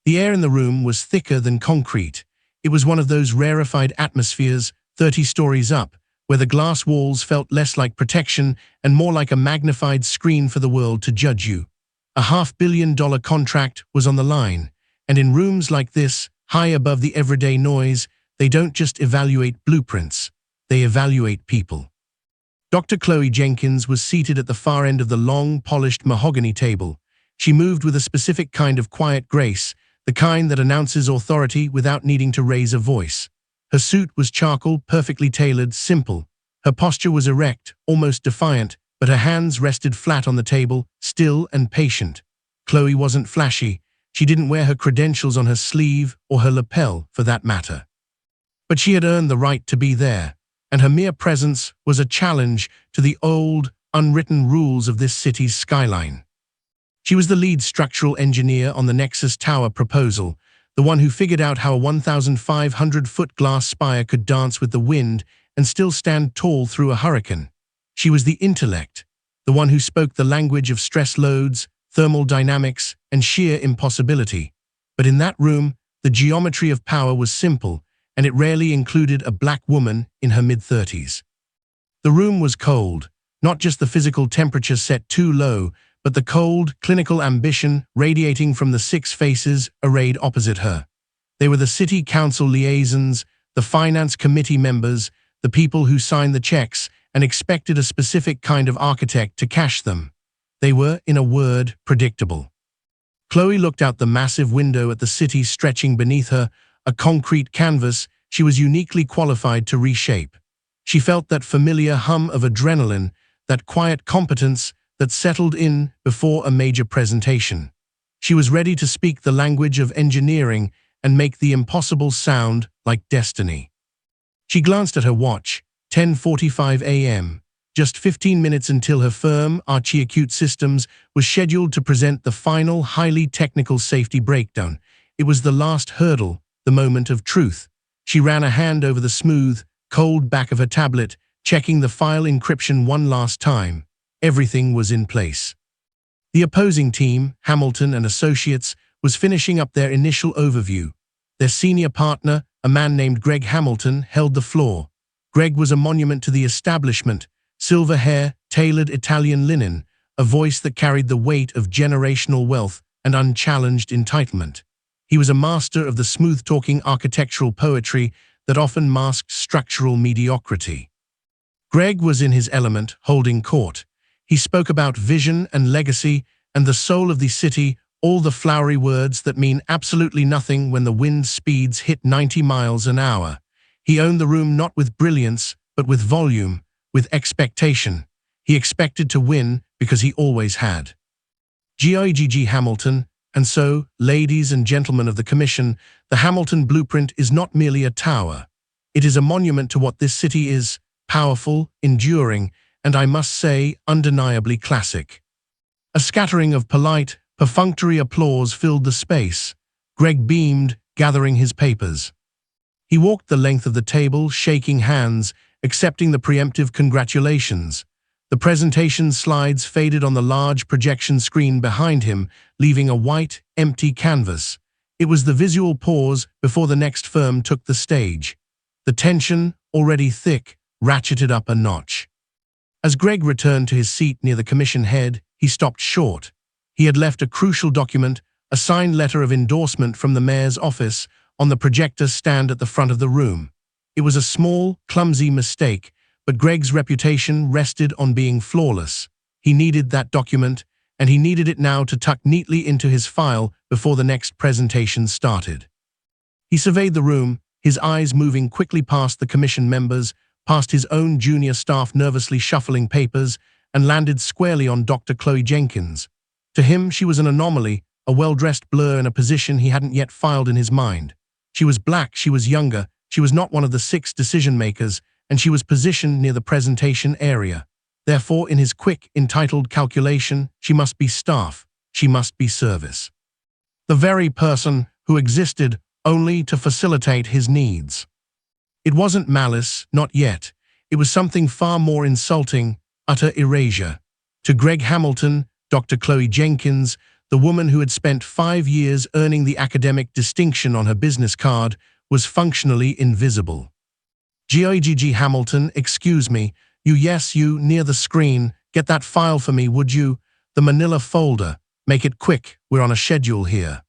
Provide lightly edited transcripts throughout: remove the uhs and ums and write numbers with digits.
The air in the room was thicker than concrete. It was one of those rarefied atmospheres 30 stories up, where the glass walls felt less like protection and more like a magnified screen for the world to judge you. A $500 million contract was on the line, and in rooms like this, high above the everyday noise, they don't just evaluate blueprints, they evaluate people. Dr. Chloe Jenkins was seated at the far end of the long, polished mahogany table. She moved with a specific kind of quiet grace, the kind that announces authority without needing to raise a voice. Her suit was charcoal, perfectly tailored, simple. Her posture was erect, almost defiant, but her hands rested flat on the table, still and patient. Chloe wasn't flashy. She didn't wear her credentials on her sleeve or her lapel, for that matter. But she had earned the right to be there, and her mere presence was a challenge to the old, unwritten rules of this city's skyline. She was the lead structural engineer on the Nexus Tower proposal, the one who figured out how a 1,500-foot glass spire could dance with the wind and still stand tall through a hurricane. She was the intellect, the one who spoke the language of stress loads, thermal dynamics, and sheer impossibility. But in that room, the geometry of power was simple, and it rarely included a black woman in her mid-30s. The room was cold, not just the physical temperature set too low, but the cold, clinical ambition radiating from the 6 faces arrayed opposite her. They were the city council liaisons, the finance committee members, the people who signed the checks and expected a specific kind of architect to cash them. They were, in a word, predictable. Chloe looked out the massive window at the city stretching beneath her, a concrete canvas she was uniquely qualified to reshape. She felt that familiar hum of adrenaline, that quiet competence that settled in before a major presentation. She was ready to speak the language of engineering and make the impossible sound like destiny. She glanced at her watch, 10:45 a.m., just 15 minutes until her firm, Archie Acute Systems, was scheduled to present the final, highly technical safety breakdown. It was the last hurdle, the moment of truth. She ran a hand over the smooth, cold back of her tablet, checking the file encryption one last time. Everything was in place. The opposing team, Hamilton and Associates, was finishing up their initial overview. Their senior partner, a man named Greg Hamilton, held the floor. Greg was a monument to the establishment, silver hair, tailored Italian linen, a voice that carried the weight of generational wealth and unchallenged entitlement. He was a master of the smooth-talking architectural poetry that often masked structural mediocrity. Greg was in his element, holding court. He spoke about vision and legacy and the soul of the city, all the flowery words that mean absolutely nothing when the wind speeds hit 90 miles an hour. He owned the room not with brilliance, but with volume, with expectation. He expected to win because he always had. G.I.G.G. Hamilton, and so, ladies and gentlemen of the Commission, the Hamilton Blueprint is not merely a tower. It is a monument to what this city is, powerful, enduring, and I must say, undeniably classic. A scattering of polite, perfunctory applause filled the space. Greg beamed, gathering his papers. He walked the length of the table, shaking hands, accepting the preemptive congratulations. The presentation slides faded on the large projection screen behind him, leaving a white, empty canvas. It was the visual pause before the next firm took the stage. The tension, already thick, ratcheted up a notch. As Greg returned to his seat near the commission head, he stopped short. He had left a crucial document, a signed letter of endorsement from the mayor's office, on the projector stand at the front of the room. It was a small, clumsy mistake, but Greg's reputation rested on being flawless. He needed that document, and he needed it now to tuck neatly into his file before the next presentation started. He surveyed the room, his eyes moving quickly past the commission members, past his own junior staff nervously shuffling papers, and landed squarely on Dr. Chloe Jenkins. To him, she was an anomaly, a well-dressed blur in a position he hadn't yet filed in his mind. She was black, she was younger, she was not one of the 6 decision-makers, and she was positioned near the presentation area. Therefore, in his quick, entitled calculation, she must be staff, she must be service. The very person who existed only to facilitate his needs. It wasn't malice, not yet. It was something far more insulting, utter erasure. To Greg Hamilton, Dr. Chloe Jenkins, the woman who had spent 5 years earning the academic distinction on her business card, was functionally invisible. G.I.G.G. Hamilton, excuse me, you near the screen, get that file for me, would you? The manila folder. Make it quick, we're on a schedule here.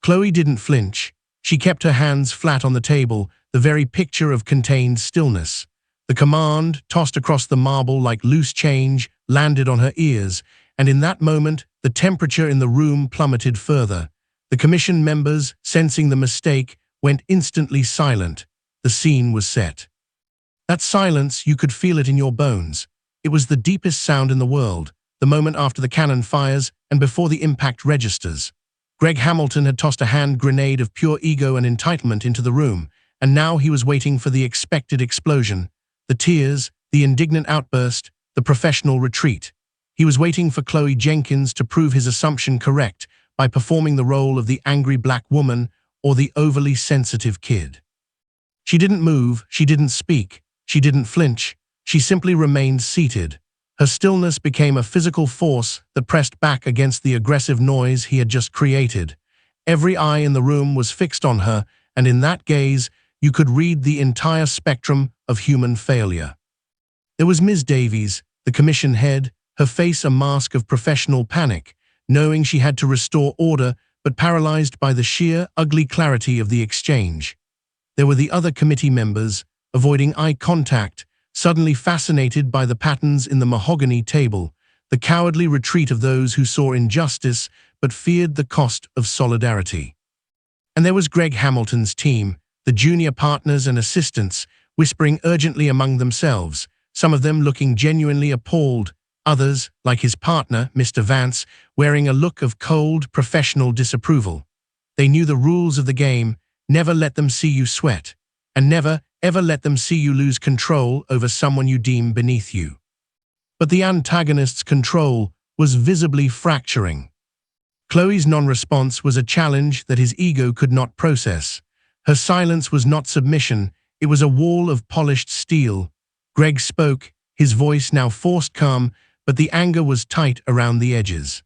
Chloe didn't flinch. She kept her hands flat on the table, the very picture of contained stillness. The command, tossed across the marble like loose change, landed on her ears, and in that moment, the temperature in the room plummeted further. The commission members, sensing the mistake, went instantly silent. The scene was set. That silence, you could feel it in your bones. It was the deepest sound in the world, the moment after the cannon fires and before the impact registers. Greg Hamilton had tossed a hand grenade of pure ego and entitlement into the room, and now he was waiting for the expected explosion. The tears, the indignant outburst, the professional retreat. He was waiting for Chloe Jenkins to prove his assumption correct by performing the role of the angry black woman or the overly sensitive kid. She didn't move, she didn't speak, she didn't flinch, she simply remained seated. Her stillness became a physical force that pressed back against the aggressive noise he had just created. Every eye in the room was fixed on her, and in that gaze, you could read the entire spectrum of human failure. There was Ms. Davies, the commission head, her face a mask of professional panic, knowing she had to restore order but paralyzed by the sheer, ugly clarity of the exchange. There were the other committee members, avoiding eye contact, suddenly fascinated by the patterns in the mahogany table, the cowardly retreat of those who saw injustice but feared the cost of solidarity. And there was Greg Hamilton's team, the junior partners and assistants, whispering urgently among themselves, some of them looking genuinely appalled, others, like his partner, Mr. Vance, wearing a look of cold, professional disapproval. They knew the rules of the game: never let them see you sweat, and never, ever let them see you lose control over someone you deem beneath you. But the antagonist's control was visibly fracturing. Chloe's non-response was a challenge that his ego could not process. Her silence was not submission, it was a wall of polished steel. Greg spoke, his voice now forced calm, but the anger was tight around the edges.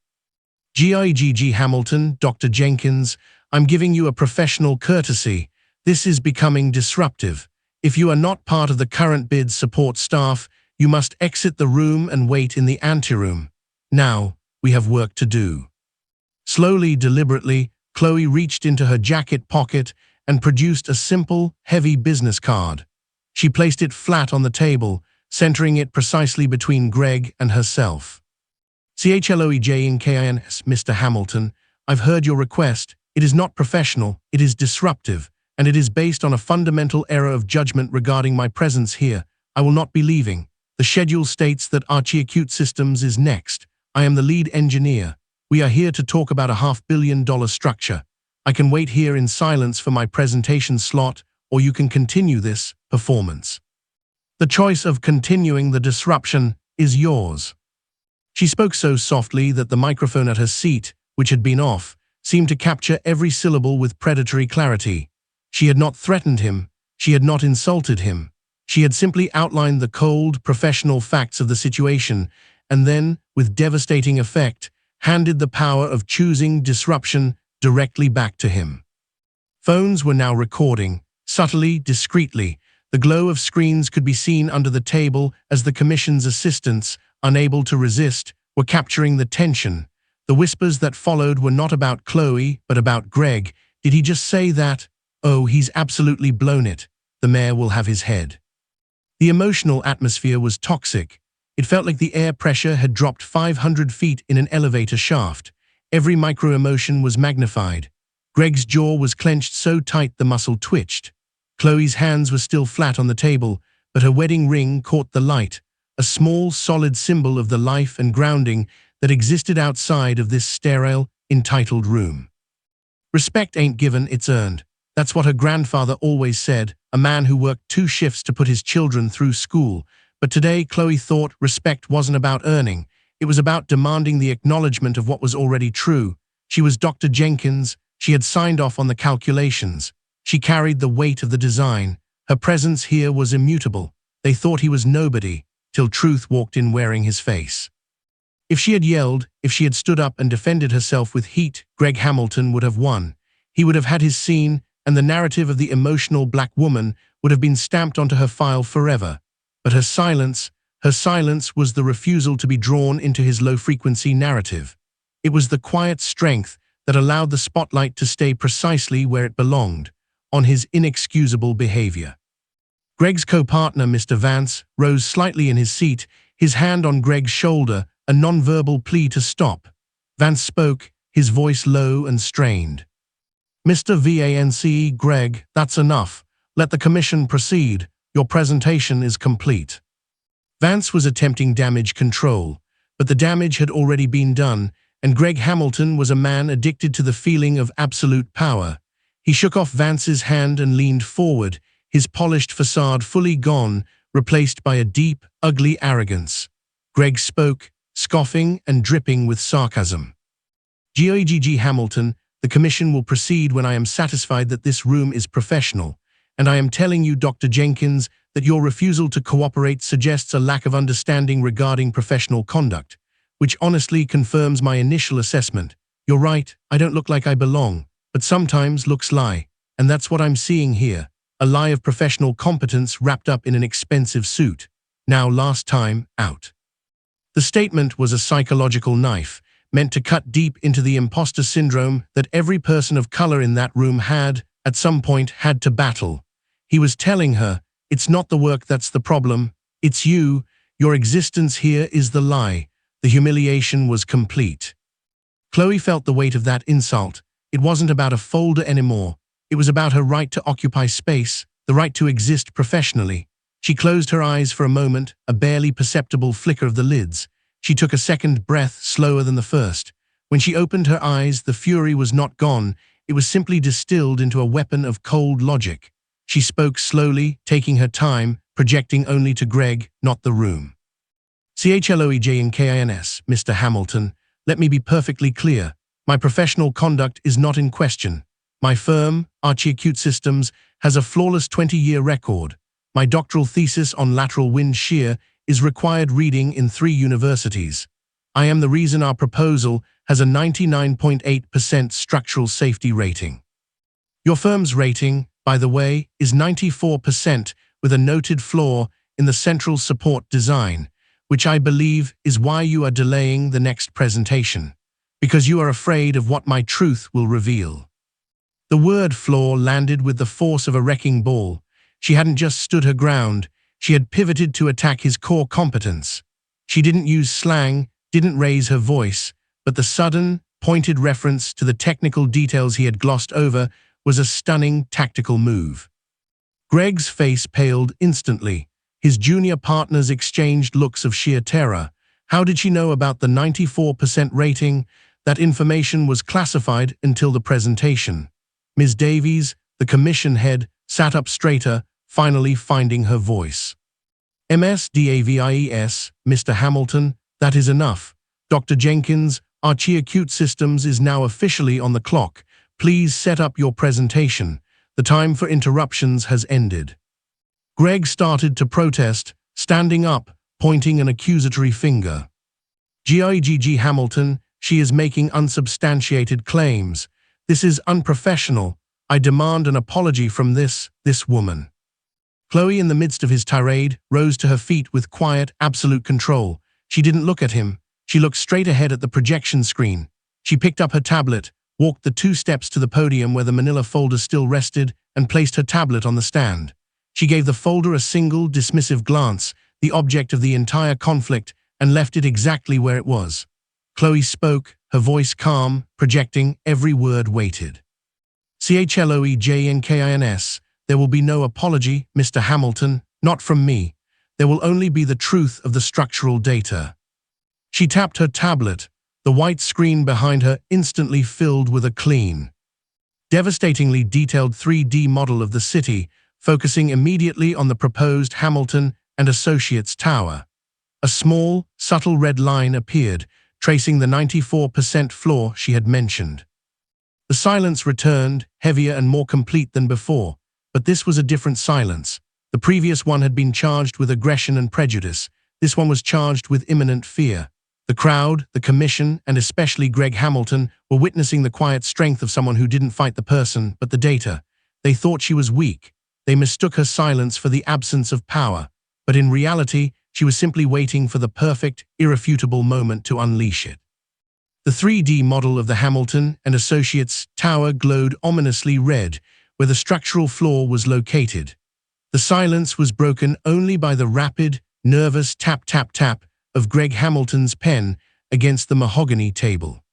G.I.G.G. Hamilton, Dr. Jenkins, I'm giving you a professional courtesy. This is becoming disruptive. If you are not part of the current bid support staff, you must exit the room and wait in the anteroom. Now, we have work to do. Slowly, deliberately, Chloe reached into her jacket pocket and produced a simple, heavy business card. She placed it flat on the table, centering it precisely between Greg and herself. CHLOEJNKINS, Mr. Hamilton, I've heard your request. It is not professional, it is disruptive, and it is based on a fundamental error of judgment regarding my presence here. I will not be leaving. The schedule states that Archie Acute Systems is next. I am the lead engineer. We are here to talk about a $500 million structure. I can wait here in silence for my presentation slot, or you can continue this performance. The choice of continuing the disruption is yours. She spoke so softly that the microphone at her seat, which had been off, seemed to capture every syllable with predatory clarity. She had not threatened him. She had not insulted him. She had simply outlined the cold, professional facts of the situation, and then, with devastating effect, handed the power of choosing disruption directly back to him. Phones were now recording, subtly, discreetly. The glow of screens could be seen under the table as the commission's assistants, unable to resist, were capturing the tension. The whispers that followed were not about Chloe, but about Greg. Did he just say that? Oh, he's absolutely blown it. The mayor will have his head. The emotional atmosphere was toxic. It felt like the air pressure had dropped 500 feet in an elevator shaft. Every micro-emotion was magnified. Greg's jaw was clenched so tight the muscle twitched. Chloe's hands were still flat on the table, but her wedding ring caught the light, a small, solid symbol of the life and grounding that existed outside of this sterile, entitled room. Respect ain't given, it's earned. That's what her grandfather always said, a man who worked 2 shifts to put his children through school. But today, Chloe thought respect wasn't about earning. It was about demanding the acknowledgement of what was already true. She was Dr. Jenkins. She had signed off on the calculations. She carried the weight of the design. Her presence here was immutable. They thought he was nobody, till truth walked in wearing his face. If she had yelled, if she had stood up and defended herself with heat, Greg Hamilton would have won. He would have had his scene, and the narrative of the emotional black woman would have been stamped onto her file forever. But her silence was the refusal to be drawn into his low-frequency narrative. It was the quiet strength that allowed the spotlight to stay precisely where it belonged, on his inexcusable behavior. Greg's co-partner, Mr. Vance, rose slightly in his seat, his hand on Greg's shoulder, a non-verbal plea to stop. Vance spoke, his voice low and strained. "Mr. Vance, Greg, that's enough. Let the commission proceed. Your presentation is complete." Vance was attempting damage control, but the damage had already been done, and Greg Hamilton was a man addicted to the feeling of absolute power. He shook off Vance's hand and leaned forward, his polished facade fully gone, replaced by a deep, ugly arrogance. Greg spoke, scoffing and dripping with sarcasm. "Greg Hamilton, the commission will proceed when I am satisfied that this room is professional, and I am telling you, Dr. Jenkins, that your refusal to cooperate suggests a lack of understanding regarding professional conduct, which honestly confirms my initial assessment. You're right, I don't look like I belong, but sometimes looks lie, and that's what I'm seeing here, a lie of professional competence wrapped up in an expensive suit. Now last time, out." The statement was a psychological knife, meant to cut deep into the imposter syndrome that every person of color in that room had, at some point, had to battle. He was telling her, it's not the work that's the problem, it's you, your existence here is the lie. The humiliation was complete. Chloe felt the weight of that insult. It wasn't about a folder anymore. It was about her right to occupy space, the right to exist professionally. She closed her eyes for a moment, a barely perceptible flicker of the lids. She took a second breath, slower than the first. When she opened her eyes, the fury was not gone. It was simply distilled into a weapon of cold logic. She spoke slowly, taking her time, projecting only to Greg, not the room. "CHLOEJNKINS, Mr. Hamilton, let me be perfectly clear. My professional conduct is not in question. My firm, Archie Acute Systems, has a flawless 20-year record. My doctoral thesis on lateral wind shear is required reading in 3 universities. I am the reason our proposal has a 99.8% structural safety rating. Your firm's rating, by the way, is 94% with a noted flaw in the central support design, which I believe is why you are delaying the next presentation, because you are afraid of what my truth will reveal." The word flaw landed with the force of a wrecking ball. She hadn't just stood her ground, she had pivoted to attack his core competence. She didn't use slang, didn't raise her voice, but the sudden, pointed reference to the technical details he had glossed over was a stunning tactical move. Greg's face paled instantly. His junior partners exchanged looks of sheer terror. How did she know about the 94% rating? That information was classified until the presentation. Ms. Davies, the commission head, sat up straighter, finally finding her voice. "MSDAVIES, Mr. Hamilton, that is enough. Dr. Jenkins, Archie Acute Systems is now officially on the clock. Please set up your presentation. The time for interruptions has ended." Greg started to protest, standing up, pointing an accusatory finger. "Greg Hamilton, she is making unsubstantiated claims. This is unprofessional. I demand an apology from this woman." Chloe, in the midst of his tirade, rose to her feet with quiet, absolute control. She didn't look at him. She looked straight ahead at the projection screen. She picked up her tablet, walked the 2 steps to the podium where the manila folder still rested, and placed her tablet on the stand. She gave the folder a single, dismissive glance, the object of the entire conflict, and left it exactly where it was. Chloe spoke, her voice calm, projecting, every word weighted. "CHLOEJNKINS, there will be no apology, Mr. Hamilton, not from me. There will only be the truth of the structural data." She tapped her tablet. The white screen behind her instantly filled with a clean, devastatingly detailed 3D model of the city, focusing immediately on the proposed Hamilton and Associates Tower. A small, subtle red line appeared, tracing the 94% flaw she had mentioned. The silence returned, heavier and more complete than before, but this was a different silence. The previous one had been charged with aggression and prejudice. This one was charged with imminent fear. The crowd, the commission, and especially Greg Hamilton were witnessing the quiet strength of someone who didn't fight the person, but the data. They thought she was weak. They mistook her silence for the absence of power. But in reality, she was simply waiting for the perfect, irrefutable moment to unleash it. The 3D model of the Hamilton and Associates tower glowed ominously red, where the structural flaw was located. The silence was broken only by the rapid, nervous tap-tap-tap of Greg Hamilton's pen against the mahogany table.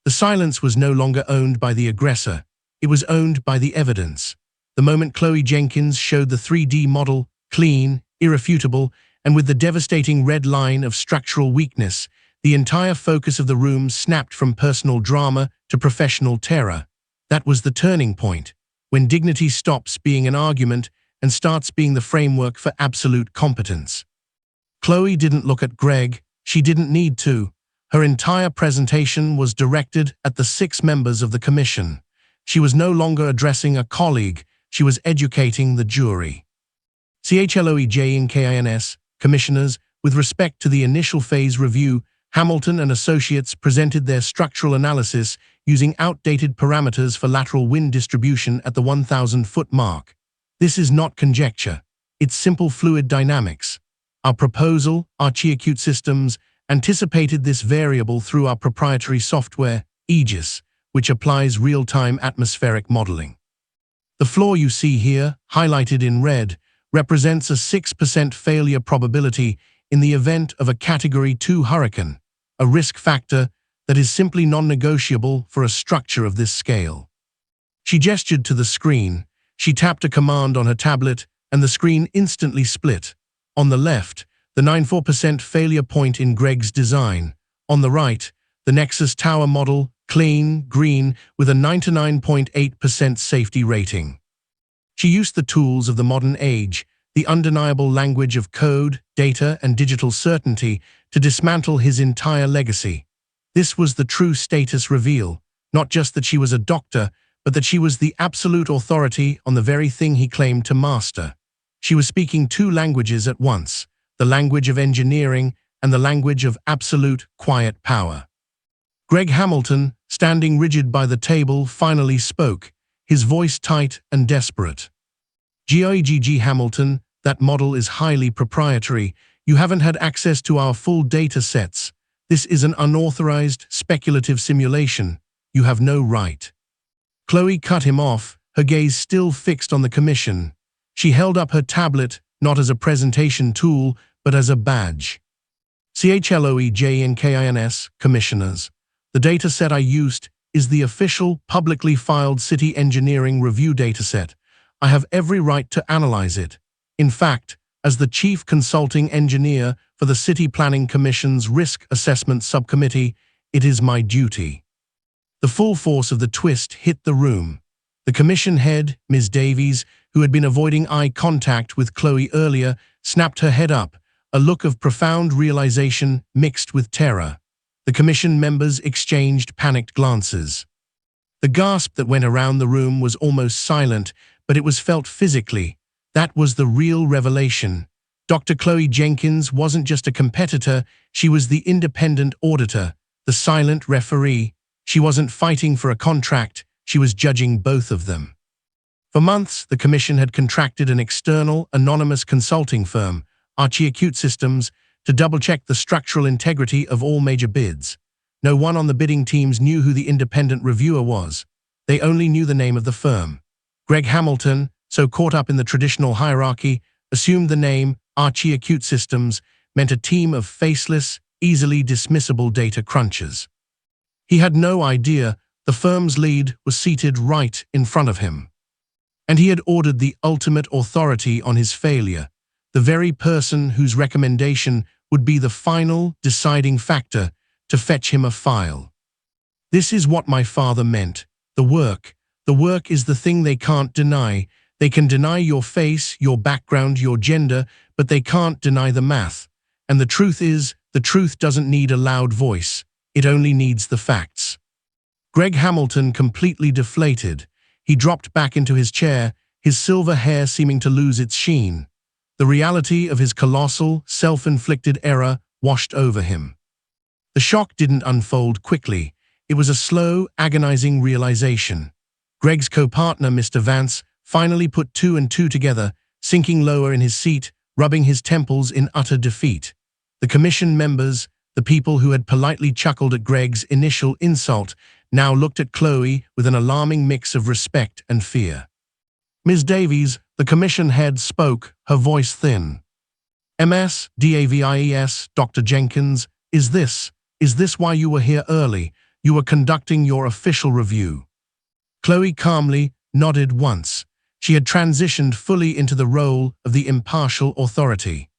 The silence was no longer owned by the aggressor. It was owned by the evidence. The moment Chloe Jenkins showed the 3D model, clean, irrefutable, and with the devastating red line of structural weakness, the entire focus of the room snapped from personal drama to professional terror. That was the turning point, when dignity stops being an argument and starts being the framework for absolute competence. Chloe didn't look at Greg. She didn't need to. Her entire presentation was directed at the 6 members of the commission. She was no longer addressing a colleague. She was educating the jury. CHLOEJNKINS, commissioners, with respect to the initial phase review, Hamilton and Associates presented their structural analysis using outdated parameters for lateral wind distribution at the 1,000-foot mark. This is not conjecture. It's simple fluid dynamics. Our proposal, ShadeTruth Systems, anticipated this variable through our proprietary software, Aegis, which applies real-time atmospheric modeling. The flaw you see here, highlighted in red, represents a 6% failure probability in the event of a Category 2 hurricane, a risk factor that is simply non-negotiable for a structure of this scale. She gestured to the screen. She tapped a command on her tablet, and the screen instantly split. On the left, the 94% failure point in Greg's design. On the right, the Nexus Tower model, clean, green, with a 99.8% safety rating. She used the tools of the modern age, the undeniable language of code, data, and digital certainty, to dismantle his entire legacy. This was the true status reveal, not just that she was a doctor, but that she was the absolute authority on the very thing he claimed to master. She was speaking 2 languages at once, the language of engineering and the language of absolute, quiet power. Greg Hamilton, standing rigid by the table, finally spoke, his voice tight and desperate. "GIGG Hamilton, that model is highly proprietary. You haven't had access to our full data sets. This is an unauthorized, speculative simulation. You have no right." Chloe cut him off, her gaze still fixed on the commission. She held up her tablet, not as a presentation tool, but as a badge. CHLOEJNKINS, commissioners. The data set I used is the official, publicly filed City Engineering Review dataset. I have every right to analyze it. In fact, as the Chief Consulting Engineer for the City Planning Commission's Risk Assessment Subcommittee, it is my duty. The full force of the twist hit the room. The commission head, Ms. Davies, who had been avoiding eye contact with Chloe earlier, snapped her head up, a look of profound realization mixed with terror. The commission members exchanged panicked glances. The gasp that went around the room was almost silent, but it was felt physically. That was the real revelation. Dr. Chloe Jenkins wasn't just a competitor, she was the independent auditor, the silent referee. She wasn't fighting for a contract, she was judging both of them. For months, the commission had contracted an external, anonymous consulting firm, ShadeTruth Systems, to double-check the structural integrity of all major bids. No one on the bidding teams knew who the independent reviewer was. They only knew the name of the firm. Greg Hamilton, so caught up in the traditional hierarchy, assumed the name ShadeTruth Systems meant a team of faceless, easily dismissible data crunchers. He had no idea the firm's lead was seated right in front of him. And he had ordered the ultimate authority on his failure, the very person whose recommendation would be the final, deciding factor to fetch him a file. This is what my father meant. The work is the thing they can't deny. They can deny your face, your background, your gender, but they can't deny the math. And the truth is, the truth doesn't need a loud voice. It only needs the facts. Greg Hamilton completely deflated. He dropped back into his chair, his silver hair seeming to lose its sheen. The reality of his colossal, self-inflicted error washed over him. The shock didn't unfold quickly. It was a slow, agonizing realization. Greg's co-partner, Mr. Vance, finally put two and two together, sinking lower in his seat, rubbing his temples in utter defeat. The commission members, the people who had politely chuckled at Greg's initial insult, now looked at Chloe with an alarming mix of respect and fear. Ms. Davies, the commission head, spoke, her voice thin. "Ms. Davies, Dr. Jenkins, is this why you were here early? You were conducting your official review." Chloe calmly nodded once. She had transitioned fully into the role of the impartial authority.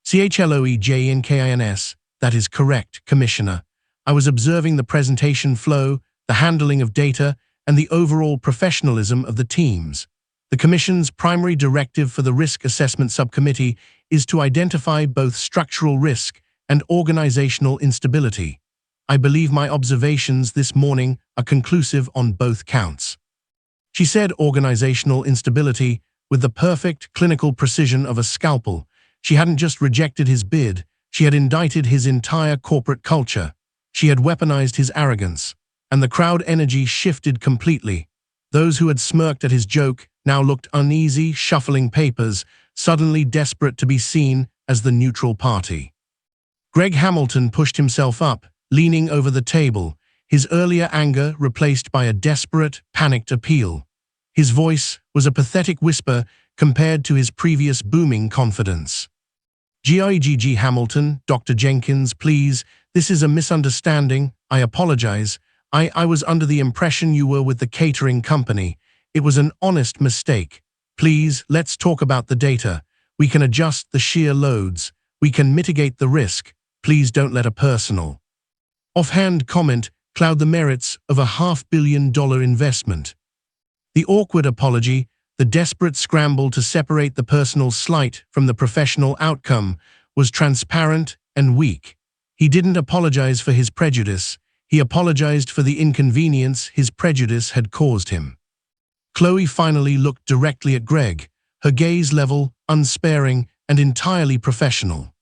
"CHLOEJNKINS, that is correct, Commissioner. I was observing the presentation flow, the handling of data, and the overall professionalism of the teams. The Commission's primary directive for the Risk Assessment Subcommittee is to identify both structural risk and organizational instability. I believe my observations this morning are conclusive on both counts." She said organizational instability with the perfect clinical precision of a scalpel. She hadn't just rejected his bid, she had indicted his entire corporate culture. She had weaponized his arrogance, and the crowd energy shifted completely. Those who had smirked at his joke now looked uneasy, shuffling papers, suddenly desperate to be seen as the neutral party. Greg Hamilton pushed himself up, leaning over the table, his earlier anger replaced by a desperate, panicked appeal. His voice was a pathetic whisper compared to his previous booming confidence. "Gregg Hamilton, Dr. Jenkins, please, this is a misunderstanding. I apologize. I was under the impression you were with the catering company. It was an honest mistake. Please, let's talk about the data. We can adjust the shear loads. We can mitigate the risk. Please don't let a personal offhand comment cloud the merits of a $500 million investment." The awkward apology, the desperate scramble to separate the personal slight from the professional outcome, was transparent and weak. He didn't apologize for his prejudice. He apologized for the inconvenience his prejudice had caused him. Chloe finally looked directly at Greg, her gaze level, unsparing, and entirely professional.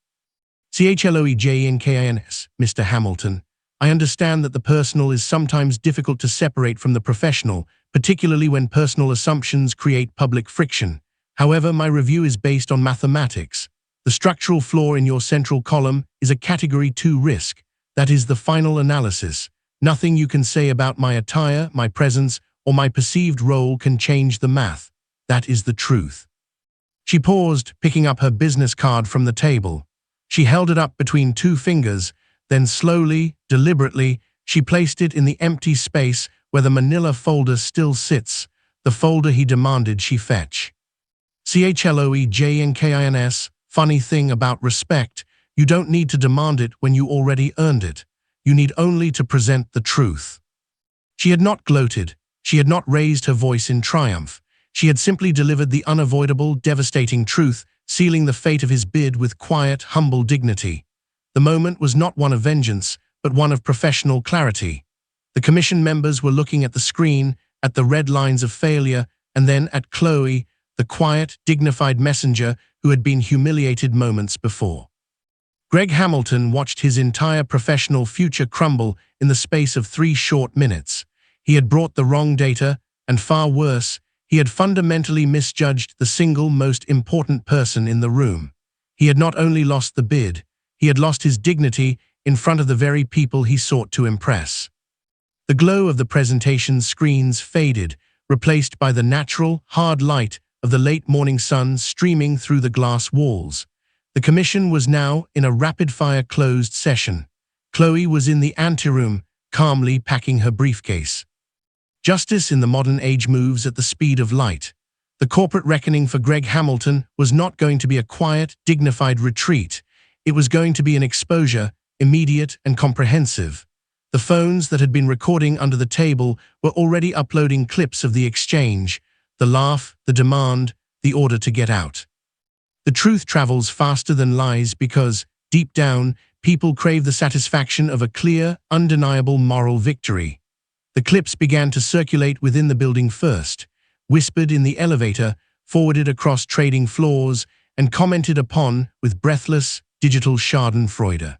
"CHLOEJNKINS, Mr. Hamilton, I understand that the personal is sometimes difficult to separate from the professional, particularly when personal assumptions create public friction. However, my review is based on mathematics. The structural flaw in your central column is a Category 2 risk. That is the final analysis. Nothing you can say about my attire, my presence, or my perceived role can change the math. That is the truth." She paused, picking up her business card from the table. She held it up between two fingers, then slowly, deliberately, she placed it in the empty space where the manila folder still sits, the folder he demanded she fetch. "CHLOEJNKINS, funny thing about respect, you don't need to demand it when you already earned it. You need only to present the truth." She had not gloated. She had not raised her voice in triumph. She had simply delivered the unavoidable, devastating truth, sealing the fate of his bid with quiet, humble dignity. The moment was not one of vengeance, but one of professional clarity. The commission members were looking at the screen, at the red lines of failure, and then at Chloe, the quiet, dignified messenger who had been humiliated moments before. Greg Hamilton watched his entire professional future crumble in the space of 3 short minutes. He had brought the wrong data, and far worse, he had fundamentally misjudged the single most important person in the room. He had not only lost the bid, he had lost his dignity in front of the very people he sought to impress. The glow of the presentation screens faded, replaced by the natural, hard light of the late morning sun streaming through the glass walls. The commission was now in a rapid-fire closed session. Chloe was in the anteroom, calmly packing her briefcase. Justice in the modern age moves at the speed of light. The corporate reckoning for Greg Hamilton was not going to be a quiet, dignified retreat. It was going to be an exposure, immediate and comprehensive. The phones that had been recording under the table were already uploading clips of the exchange, the laugh, the demand, the order to get out. The truth travels faster than lies because, deep down, people crave the satisfaction of a clear, undeniable moral victory. The clips began to circulate within the building first, whispered in the elevator, forwarded across trading floors, and commented upon with breathless, digital schadenfreude.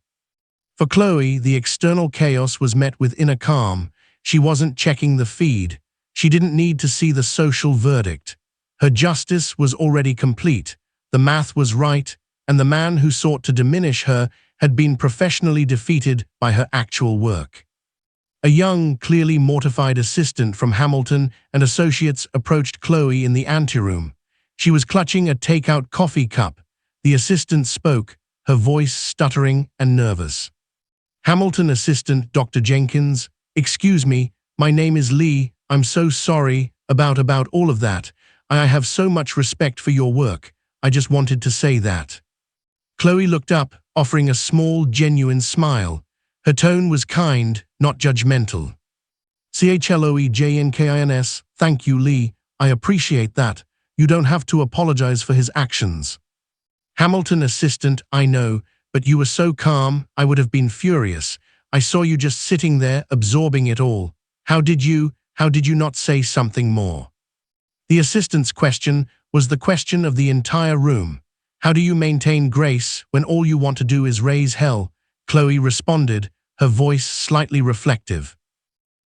For Chloe, the external chaos was met with inner calm. She wasn't checking the feed. She didn't need to see the social verdict. Her justice was already complete. The math was right, and the man who sought to diminish her had been professionally defeated by her actual work. A young, clearly mortified assistant from Hamilton and Associates approached Chloe in the anteroom. She was clutching a takeout coffee cup. The assistant spoke, her voice stuttering and nervous. Hamilton assistant Dr. Jenkins, "Excuse me, my name is Lee. I'm so sorry about all of that. I have so much respect for your work. I just wanted to say that." Chloe looked up, offering a small, genuine smile. Her tone was kind, not judgmental. "CHLOEJNKINS, thank you, Lee. I appreciate that. You don't have to apologize for his actions." Hamilton assistant, "I know, but you were so calm, I would have been furious. I saw you just sitting there, absorbing it all. How did you not say something more?" The assistant's question was the question of the entire room. "How do you maintain grace when all you want to do is raise hell?" Chloe responded, her voice slightly reflective.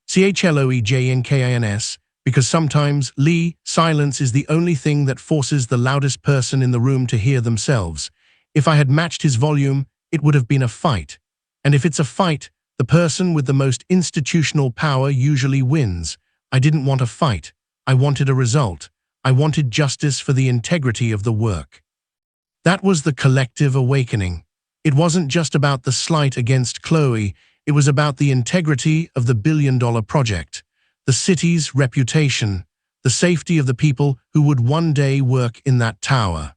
"CHLOEJNKINS, because sometimes, Lee, silence is the only thing that forces the loudest person in the room to hear themselves. If I had matched his volume, it would have been a fight. And if it's a fight, the person with the most institutional power usually wins. I didn't want a fight. I wanted a result. I wanted justice for the integrity of the work." That was the collective awakening. It wasn't just about the slight against Chloe, it was about the integrity of the billion-dollar project, the city's reputation, the safety of the people who would one day work in that tower.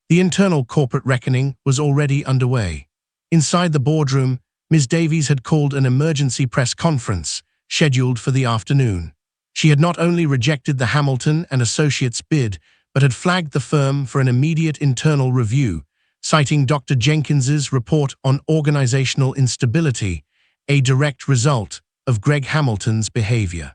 The internal corporate reckoning was already underway. Inside the boardroom, Ms. Davies had called an emergency press conference, scheduled for the afternoon. She had not only rejected the Hamilton and Associates bid, but had flagged the firm for an immediate internal review, citing Dr. Jenkins's report on organizational instability, a direct result of Greg Hamilton's behavior.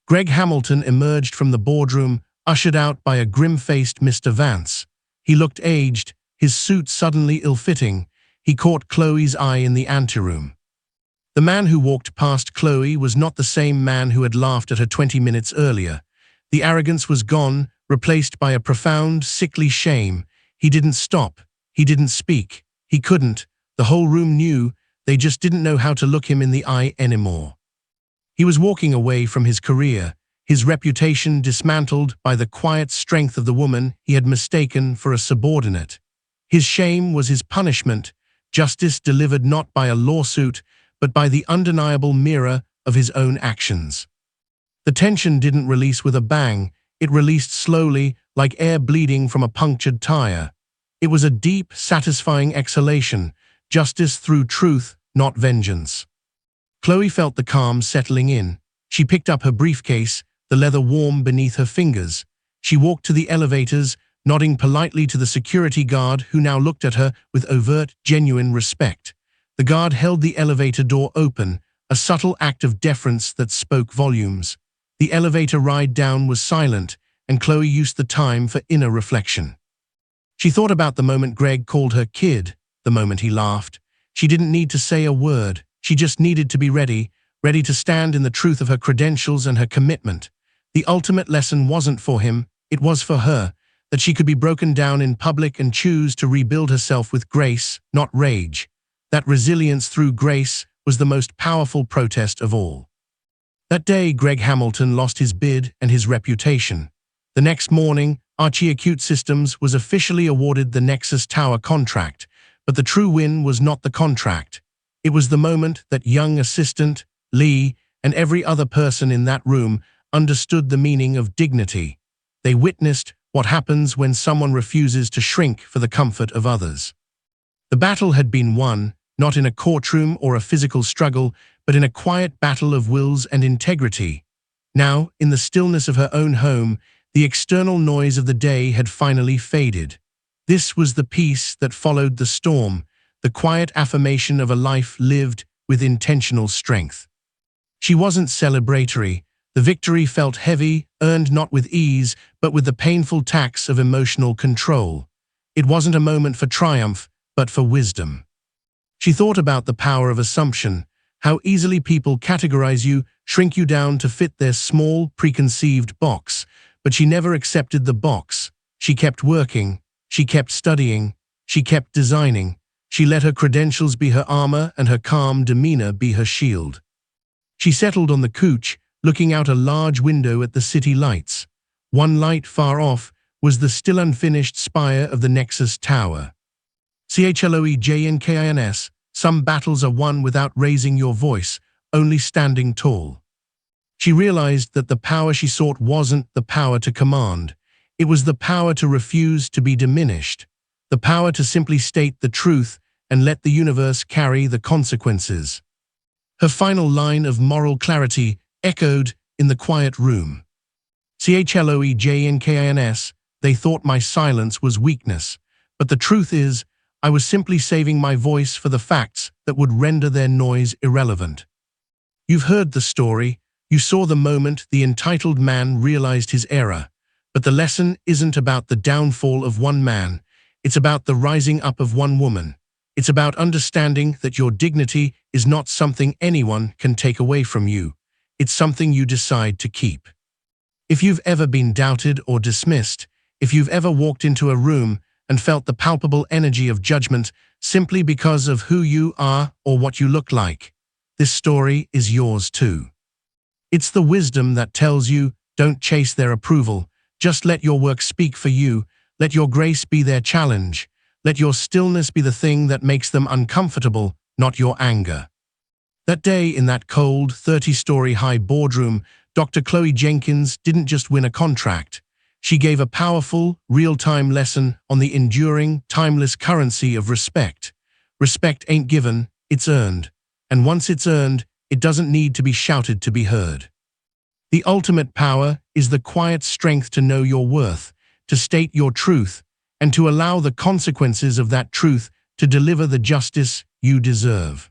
Greg Hamilton emerged from the boardroom, ushered out by a grim-faced Mr. Vance. He looked aged, his suit suddenly ill-fitting. He caught Chloe's eye in the anteroom. The man who walked past Chloe was not the same man who had laughed at her 20 minutes earlier. The arrogance was gone, replaced by a profound, sickly shame. He didn't stop. He didn't speak. He couldn't. The whole room knew. They just didn't know how to look him in the eye anymore. He was walking away from his career, his reputation dismantled by the quiet strength of the woman he had mistaken for a subordinate. His shame was his punishment, justice delivered not by a lawsuit, but by the undeniable mirror of his own actions. The tension didn't release with a bang, it released slowly, like air bleeding from a punctured tire. It was a deep, satisfying exhalation, justice through truth, not vengeance. Chloe felt the calm settling in. She picked up her briefcase, the leather warm beneath her fingers. She walked to the elevators, nodding politely to the security guard who now looked at her with overt, genuine respect. The guard held the elevator door open, a subtle act of deference that spoke volumes. The elevator ride down was silent, and Chloe used the time for inner reflection. She thought about the moment Greg called her kid, the moment he laughed. She didn't need to say a word. She just needed to be ready to stand in the truth of her credentials and her commitment. The ultimate lesson wasn't for him, it was for her, that she could be broken down in public and choose to rebuild herself with grace, not rage. That resilience through grace was the most powerful protest of all. That day, Greg Hamilton lost his bid and his reputation. The next morning, Archie Acute Systems was officially awarded the Nexus Tower contract, but the true win was not the contract. It was the moment that young assistant, Lee, and every other person in that room understood the meaning of dignity. They witnessed what happens when someone refuses to shrink for the comfort of others. The battle had been won, not in a courtroom or a physical struggle, but in a quiet battle of wills and integrity. Now, in the stillness of her own home, the external noise of the day had finally faded. This was the peace that followed the storm, the quiet affirmation of a life lived with intentional strength. She wasn't celebratory. The victory felt heavy, earned not with ease, but with the painful tax of emotional control. It wasn't a moment for triumph, but for wisdom. She thought about the power of assumption, how easily people categorize you, shrink you down to fit their small, preconceived box. But she never accepted the box. She kept working, she kept studying, she kept designing. She let her credentials be her armor and her calm demeanor be her shield. She settled on the couch, looking out a large window at the city lights. One light far off was the still unfinished spire of the Nexus Tower. CHLOEJNKINS, some battles are won without raising your voice, only standing tall. She realized that the power she sought wasn't the power to command. It was the power to refuse to be diminished, the power to simply state the truth and let the universe carry the consequences. Her final line of moral clarity echoed in the quiet room. CHLOEJNKINS, they thought my silence was weakness, but the truth is, I was simply saving my voice for the facts that would render their noise irrelevant. You've heard the story, you saw the moment the entitled man realized his error, but the lesson isn't about the downfall of one man, it's about the rising up of one woman. It's about understanding that your dignity is not something anyone can take away from you. It's something you decide to keep. If you've ever been doubted or dismissed, if you've ever walked into a room and felt the palpable energy of judgment simply because of who you are or what you look like, this story is yours too. It's the wisdom that tells you, don't chase their approval, just let your work speak for you, let your grace be their challenge, let your stillness be the thing that makes them uncomfortable, not your anger. That day in that cold, 30-story high boardroom, Dr. Chloe Jenkins didn't just win a contract. She gave a powerful, real-time lesson on the enduring, timeless currency of respect. Respect ain't given, it's earned. And once it's earned, it doesn't need to be shouted to be heard. The ultimate power is the quiet strength to know your worth, to state your truth, and to allow the consequences of that truth to deliver the justice you deserve.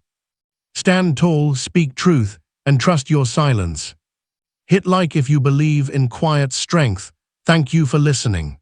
Stand tall, speak truth, and trust your silence. Hit like if you believe in quiet strength. Thank you for listening.